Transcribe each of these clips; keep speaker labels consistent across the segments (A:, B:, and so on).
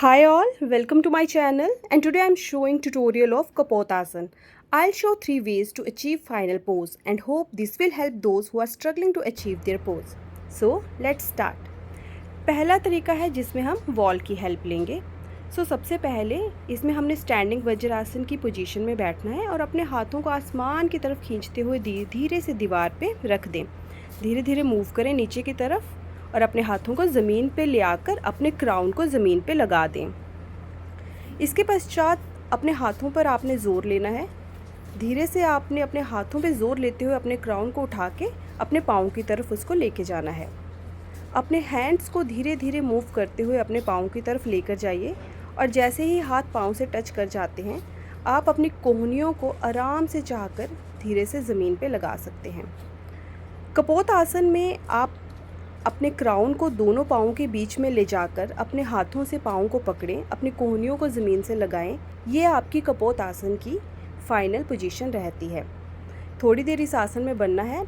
A: Hi all, welcome to my channel and today I am showing tutorial of Kapotasana. I'll show 3 ways to achieve final pose and hope this will help those who are struggling to achieve their pose. So let's start. पहला तरीका है जिसमें हम wall की help लेंगे. सबसे पहले इसमें हमने स्टैंडिंग वज्रासन की पोजीशन में बैठना है और अपने हाथों को आसमान की तरफ खींचते हुए धीरे से दीवार पे रख दें. धीरे धीरे मूव करें नीचे की तरफ और अपने हाथों को ज़मीन पे ले आकर अपने क्राउन को ज़मीन पे लगा दें. इसके पश्चात अपने हाथों पर आपने ज़ोर लेना है. धीरे से आपने अपने हाथों पे ज़ोर लेते हुए अपने क्राउन को उठा के अपने पाँव की तरफ उसको लेके जाना है. अपने हैंड्स को धीरे धीरे मूव करते हुए अपने पाँव की तरफ लेकर जाइए और जैसे ही हाथ पाँव से टच कर जाते हैं आप अपनी कोहनियों को आराम से चाहकर धीरे से ज़मीन पे लगा सकते हैं. कपोत आसन में आप अपने क्राउन को दोनों पाँवों के बीच में ले जाकर अपने हाथों से पाँव को पकड़ें, अपनी कोहनियों को ज़मीन से लगाएं. ये आपकी कपोत आसन की फाइनल पोजीशन रहती है. थोड़ी देर इस आसन में बनना है.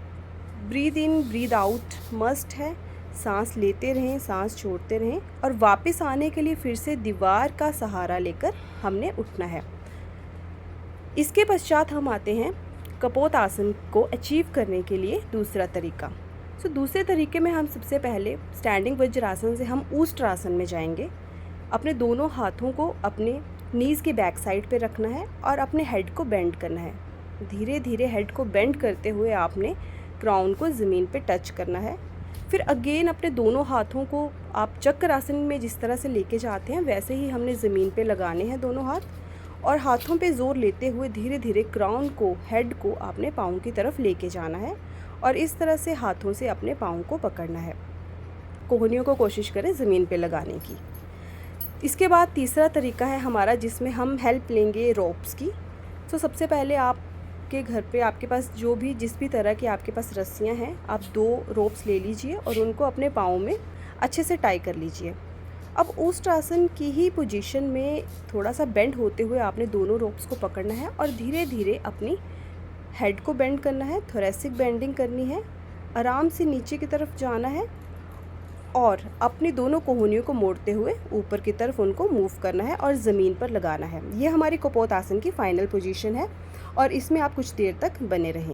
A: Breathe in breathe out must है. सांस लेते रहें, सांस छोड़ते रहें और वापस आने के लिए फिर से दीवार का सहारा लेकर हमने उठना है. इसके पश्चात हम आते हैं कपोत आसन को अचीव करने के लिए दूसरा तरीका. दूसरे तरीके में हम सबसे पहले स्टैंडिंग वज्रासन से हम ऊष्ट्रासन में जाएंगे. अपने दोनों हाथों को अपने नीज़ के बैक साइड पे रखना है और अपने हेड को बेंड करना है. धीरे धीरे हेड को बेंड करते हुए आपने क्राउन को ज़मीन पे टच करना है. फिर अगेन अपने दोनों हाथों को आप चक्र आसन में जिस तरह से लेके जाते हैं वैसे ही हमने ज़मीन पे लगाने हैं दोनों हाथ और हाथों पे ज़ोर लेते हुए धीरे धीरे क्राउन को, हेड को आपने पाँव की तरफ लेके जाना है और इस तरह से हाथों से अपने पाँव को पकड़ना है. कोहनियों को कोशिश करें ज़मीन पे लगाने की. इसके बाद तीसरा तरीका है हमारा जिसमें हम हेल्प लेंगे रोप्स की. सबसे पहले आपके घर पे आपके पास जिस भी तरह की आपके पास रस्सियाँ हैं आप 2 रोप्स ले लीजिए और उनको अपने पाँव में अच्छे से टाई कर लीजिए. अब ऊष्ट्रासन की ही पोजीशन में थोड़ा सा बेंड होते हुए आपने दोनों रोप्स को पकड़ना है और धीरे धीरे अपनी हेड को बेंड करना है. थोरेसिक बेंडिंग करनी है. आराम से नीचे की तरफ जाना है और अपनी दोनों कोहनियों को मोड़ते हुए ऊपर की तरफ उनको मूव करना है और ज़मीन पर लगाना है. ये हमारी कपोत आसन की फाइनल पोजीशन है और इसमें आप कुछ देर तक बने रहें.